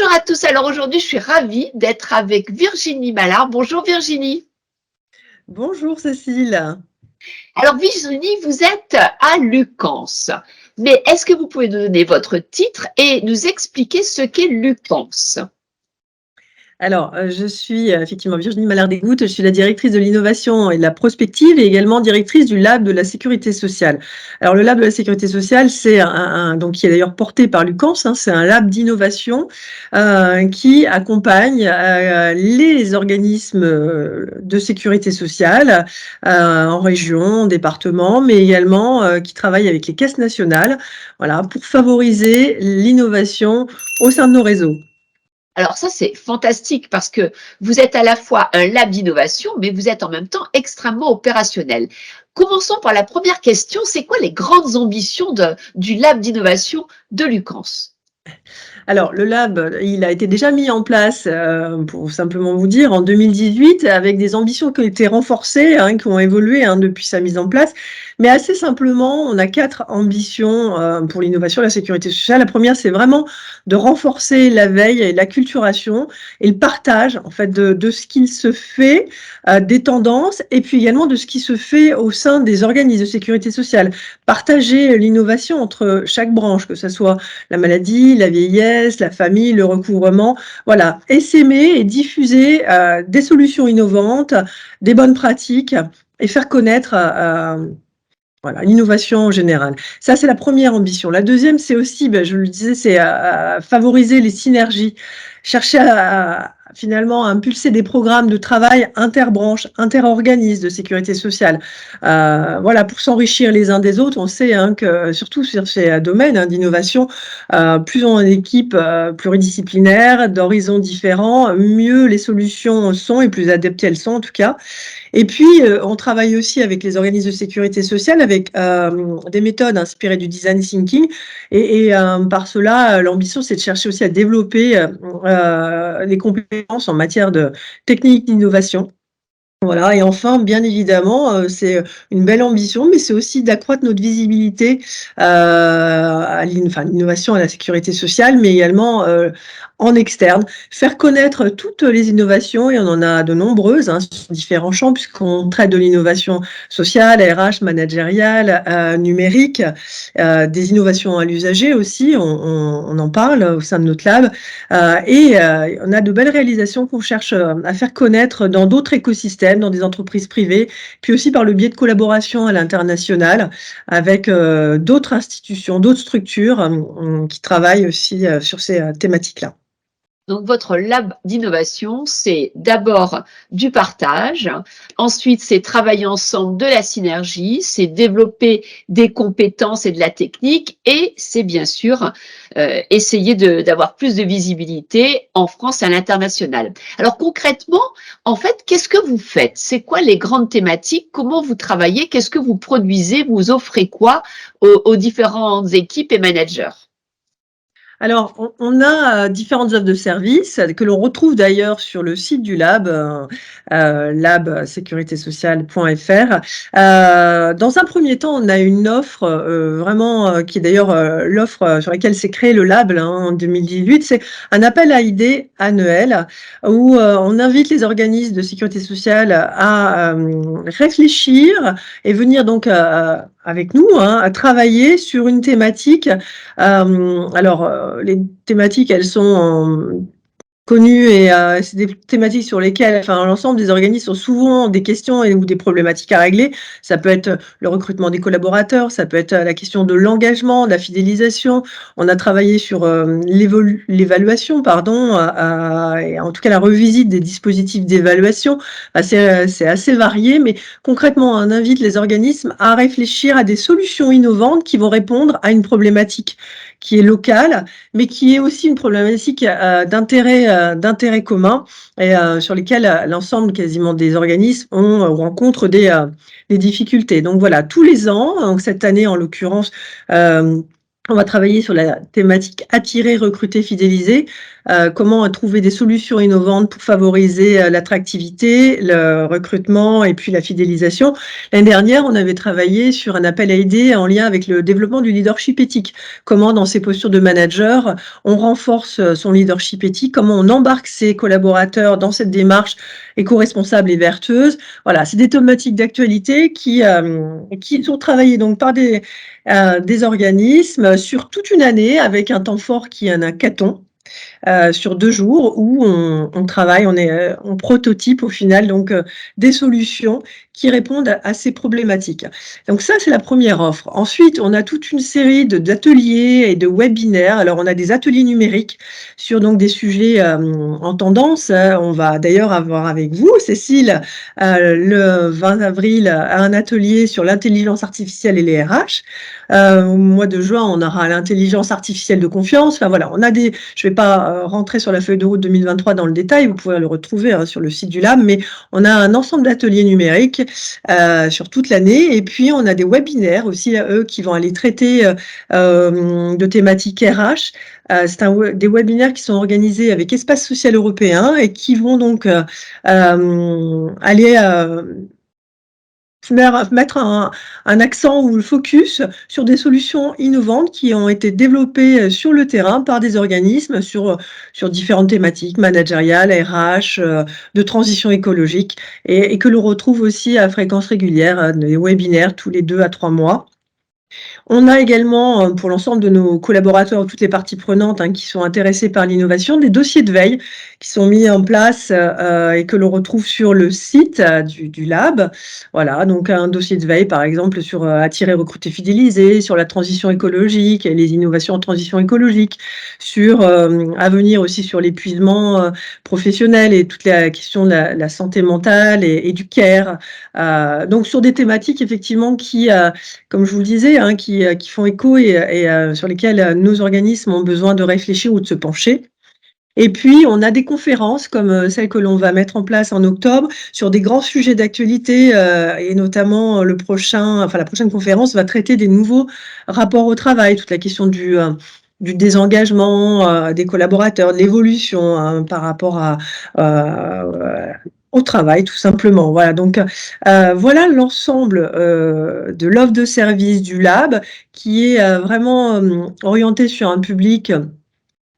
Bonjour à tous. Alors aujourd'hui, je suis ravie d'être avec Virginie Mallard. Bonjour Virginie. Bonjour Cécile. Alors Virginie, vous êtes à Lucans. Mais est-ce que vous pouvez nous donner votre titre et nous expliquer ce qu'est Lucans? Alors, je suis, effectivement Virginie Mallard-Desgouttes, je suis la directrice de l'innovation et de la prospective et également directrice du Lab de la sécurité sociale. Alors le Lab de la sécurité sociale, c'est donc qui est d'ailleurs porté par Lucans, hein, c'est un lab d'innovation, qui accompagne, les organismes, de sécurité sociale, en région, en département, mais également, qui travaille avec les caisses nationales, voilà, pour favoriser l'innovation au sein de nos réseaux. Alors ça, c'est fantastique parce que vous êtes à la fois un lab d'innovation, mais vous êtes en même temps extrêmement opérationnel. Commençons par la première question. C'est quoi les grandes ambitions du lab d'innovation de Lucans? Alors, le lab, il a été déjà mis en place, pour simplement vous dire, en 2018, avec des ambitions qui ont été renforcées, hein, qui ont évolué, hein, depuis sa mise en place. Mais assez simplement, on a 4 ambitions, pour l'innovation et la sécurité sociale. La première, c'est vraiment de renforcer la veille et l'acculturation et le partage, en fait, de ce qu'il se fait, des tendances et puis également de ce qui se fait au sein des organismes de sécurité sociale. Partager l'innovation entre chaque branche, que ça soit la maladie, la vieillesse, la famille, le recouvrement, voilà, essaimer et diffuser des solutions innovantes, des bonnes pratiques et faire connaître voilà, l'innovation en général. Ça, c'est la première ambition. La deuxième, c'est aussi, je le disais, c'est favoriser les synergies, chercher finalement à impulser des programmes de travail interbranches, interorganismes de sécurité sociale. Voilà, pour s'enrichir les uns des autres. On sait, hein, que surtout sur ces domaines, hein, d'innovation, plus on a d'équipes pluridisciplinaires, d'horizons différents, mieux les solutions sont et plus adaptées elles sont en tout cas. Et puis, on travaille aussi avec les organismes de sécurité sociale avec, des méthodes inspirées du design thinking par cela, l'ambition, c'est de chercher aussi à développer, les compétences en matière de technique d'innovation. Voilà et enfin, bien évidemment, c'est une belle ambition, mais c'est aussi d'accroître notre visibilité, l'innovation à la sécurité sociale, mais également, en externe. Faire connaître toutes les innovations et on en a de nombreuses, hein, sur différents champs puisqu'on traite de l'innovation sociale, RH, managériale, numérique, des innovations à l'usager aussi, on en parle au sein de notre lab, on a de belles réalisations qu'on cherche, à faire connaître dans d'autres écosystèmes, dans des entreprises privées, puis aussi par le biais de collaborations à l'international avec, d'autres institutions, d'autres structures, qui travaillent aussi, sur ces, thématiques-là. Donc, votre lab d'innovation, c'est d'abord du partage, ensuite, c'est travailler ensemble, de la synergie, c'est développer des compétences et de la technique, et c'est bien sûr essayer d'avoir plus de visibilité en France et à l'international. Alors concrètement, en fait, qu'est-ce que vous faites? C'est quoi les grandes thématiques? Comment vous travaillez? Qu'est-ce que vous produisez? Vous offrez quoi aux différentes équipes et managers? Alors, on a, différentes offres de services que l'on retrouve d'ailleurs sur le site du lab, labsécuritéSociale.fr. Dans un premier temps, on a une offre, vraiment, qui est d'ailleurs, l'offre, sur laquelle s'est créé le lab là, hein, en 2018. C'est un appel à idées annuel où, on invite les organismes de sécurité sociale à, réfléchir et venir donc, avec nous, hein, à travailler sur une thématique. Alors, les thématiques, elles sont connues et c'est des thématiques sur lesquelles enfin, l'ensemble des organismes ont souvent des questions ou des problématiques à régler. Ça peut être le recrutement des collaborateurs, ça peut être la question de l'engagement, de la fidélisation. On a travaillé sur, l'évaluation, pardon, et en tout cas la revisite des dispositifs d'évaluation. C'est assez varié, mais concrètement, on invite les organismes à réfléchir à des solutions innovantes qui vont répondre à une problématique qui est locale, mais qui est aussi une problématique, d'intérêt commun et sur lesquels, l'ensemble quasiment des organismes rencontrent des difficultés. Donc voilà, tous les ans, donc cette année en l'occurrence, hem On va travailler sur la thématique attirer, recruter, fidéliser. Comment trouver des solutions innovantes pour favoriser, l'attractivité, le recrutement et puis la fidélisation. L'année dernière, on avait travaillé sur un appel à idées en lien avec le développement du leadership éthique. Comment dans ses postures de manager, on renforce, son leadership éthique, comment on embarque ses collaborateurs dans cette démarche éco-responsable et vertueuse. Voilà, c'est des thématiques d'actualité qui sont travaillées donc par des organismes sur toute une année avec un temps fort qui est un hackathon sur 2 jours où on travaille, on prototype au final donc des solutions qui répondent à ces problématiques. Donc ça, c'est la première offre. Ensuite, on a toute une série d'ateliers et de webinaires. Alors on a des ateliers numériques sur donc des sujets, en tendance. On va d'ailleurs avoir avec vous, Cécile, le 20 avril, un atelier sur l'intelligence artificielle et les RH. Au mois de juin, on aura l'intelligence artificielle de confiance. Enfin voilà, on a des je ne vais pas rentrer sur la feuille de route 2023 dans le détail, vous pouvez le retrouver hein, sur le site du Lab, mais on a un ensemble d'ateliers numériques sur toute l'année. Et puis, on a des webinaires aussi, eux, qui vont aller traiter de thématiques RH. Des webinaires qui sont organisés avec Espace Social Européen et qui vont donc aller mettre un accent ou le focus sur des solutions innovantes qui ont été développées sur le terrain par des organismes sur différentes thématiques managériales, RH, de transition écologique et que l'on retrouve aussi à fréquence régulière, des webinaires tous les 2 à 3 mois. On a également, pour l'ensemble de nos collaborateurs, toutes les parties prenantes, hein, qui sont intéressées par l'innovation, des dossiers de veille qui sont mis en place, et que l'on retrouve sur le site, du Lab. Voilà, donc un dossier de veille, par exemple, sur, attirer, recruter, fidéliser, sur la transition écologique et les innovations en transition écologique, sur, à venir aussi sur l'épuisement, professionnel et toute la question de la santé mentale et du care. Donc sur des thématiques effectivement qui, comme je vous le disais, hein, qui font écho et sur lesquels nos organismes ont besoin de réfléchir ou de se pencher. Et puis, on a des conférences comme celle que l'on va mettre en place en octobre sur des grands sujets d'actualité et notamment la prochaine conférence va traiter des nouveaux rapports au travail, toute la question du désengagement des collaborateurs, de l'évolution hein, par rapport au travail, tout simplement. Voilà, donc voilà l'ensemble de l'offre de service du Lab qui est vraiment orienté sur un public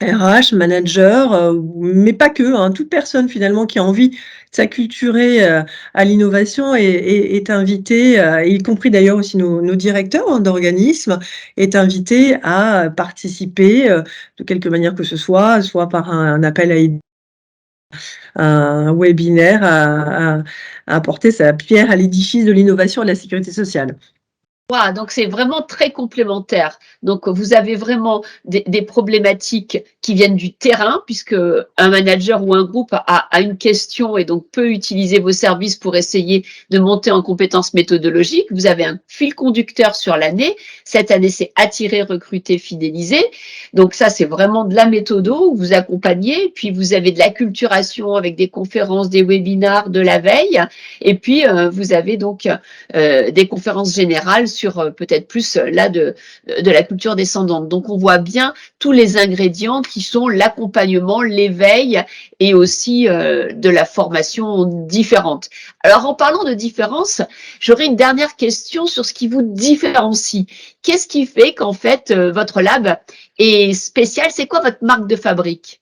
RH, manager, mais pas que, hein, toute personne finalement qui a envie de s'acculturer, à l'innovation est invitée, y compris d'ailleurs aussi nos directeurs, hein, d'organismes, est invité à participer, de quelque manière que ce soit par un appel à idées, un webinaire, à apporter sa pierre à l'édifice de l'innovation et de la sécurité sociale. Wow, donc c'est vraiment très complémentaire. Donc vous avez vraiment des problématiques qui viennent du terrain, puisque un manager ou un groupe a une question et donc peut utiliser vos services pour essayer de monter en compétences méthodologiques. Vous avez un fil conducteur sur l'année. Cette année, c'est attirer, recruter, fidéliser. Donc ça, c'est vraiment de la méthodo où vous accompagnez. Puis vous avez de l'acculturation avec des conférences, des webinars, de la veille. Et puis vous avez donc des conférences générales sur peut-être plus là de la culture descendante. Donc on voit bien tous les ingrédients qui sont l'accompagnement, l'éveil et aussi de la formation différente. Alors en parlant de différence, j'aurais une dernière question sur ce qui vous différencie. Qu'est-ce qui fait qu'en fait votre lab est spécial? C'est quoi votre marque de fabrique?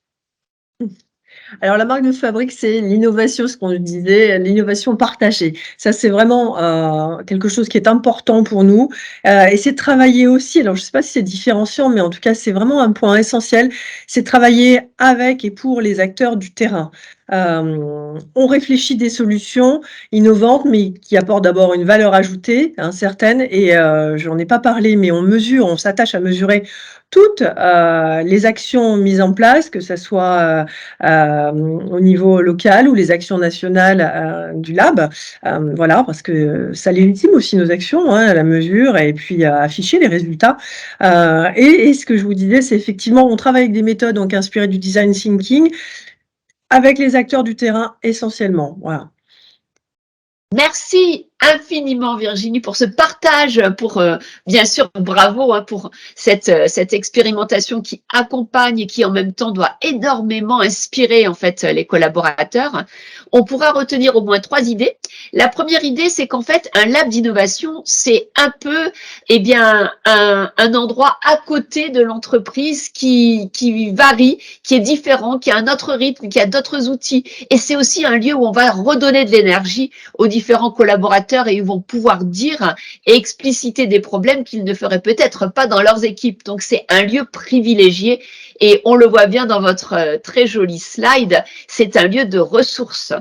Alors la marque de fabrique, c'est l'innovation, ce qu'on disait, l'innovation partagée. Ça, c'est vraiment, quelque chose qui est important pour nous, et c'est de travailler aussi alors je ne sais pas si c'est différenciant, mais en tout cas, c'est vraiment un point essentiel, c'est de travailler avec et pour les acteurs du terrain. On réfléchit des solutions innovantes, mais qui apportent d'abord une valeur ajoutée, hein, certaine et j'en ai pas parlé, mais on s'attache à mesurer toutes, les actions mises en place, que ça soit, au niveau local ou les actions nationales du Lab. Voilà, parce que ça légitime aussi nos actions, hein, à la mesure et puis à afficher les résultats. Et ce que je vous disais, c'est effectivement, on travaille avec des méthodes donc inspirées du design thinking avec les acteurs du terrain essentiellement. Voilà. Merci infiniment Virginie pour ce partage, pour bien sûr bravo pour cette expérimentation qui accompagne et qui en même temps doit énormément inspirer en fait les collaborateurs. On pourra retenir au moins 3 idées. La première idée, c'est qu'en fait un lab d'innovation, c'est un peu bien un endroit à côté de l'entreprise qui varie, qui est différent, qui a un autre rythme, qui a d'autres outils. Et c'est aussi un lieu où on va redonner de l'énergie aux différents collaborateurs et ils vont pouvoir dire et expliciter des problèmes qu'ils ne feraient peut-être pas dans leurs équipes. Donc c'est un lieu privilégié et on le voit bien dans votre très joli slide, c'est un lieu de ressources.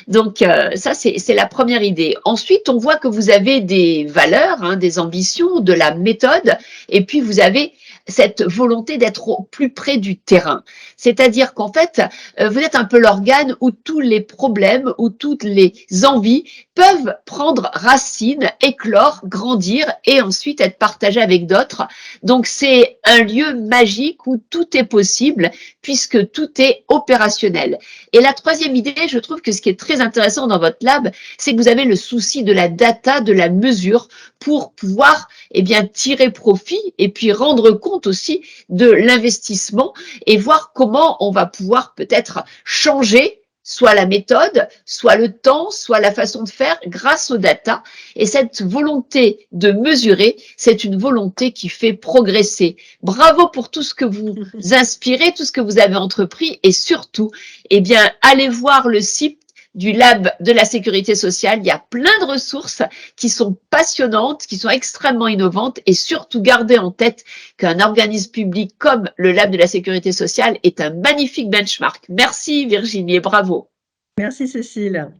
Donc ça c'est la première idée. Ensuite, on voit que vous avez des valeurs, des ambitions, de la méthode et puis vous avez cette volonté d'être au plus près du terrain. C'est-à-dire qu'en fait, vous êtes un peu l'organe où tous les problèmes, où toutes les envies peuvent prendre racine, éclore, grandir et ensuite être partagées avec d'autres. Donc c'est un lieu magique où tout est possible puisque tout est opérationnel. Et la troisième idée, je trouve que ce qui est très intéressant dans votre lab, c'est que vous avez le souci de la data, de la mesure pour pouvoir tirer profit et puis rendre compte aussi de l'investissement et voir comment on va pouvoir peut-être changer soit la méthode, soit le temps, soit la façon de faire grâce aux data. Et cette volonté de mesurer, c'est une volonté qui fait progresser. Bravo pour tout ce que vous inspirez, tout ce que vous avez entrepris et surtout, allez voir le site du Lab de la sécurité sociale. Il y a plein de ressources qui sont passionnantes, qui sont extrêmement innovantes et surtout gardez en tête qu'un organisme public comme le Lab de la sécurité sociale est un magnifique benchmark. Merci Virginie et bravo. Merci Cécile.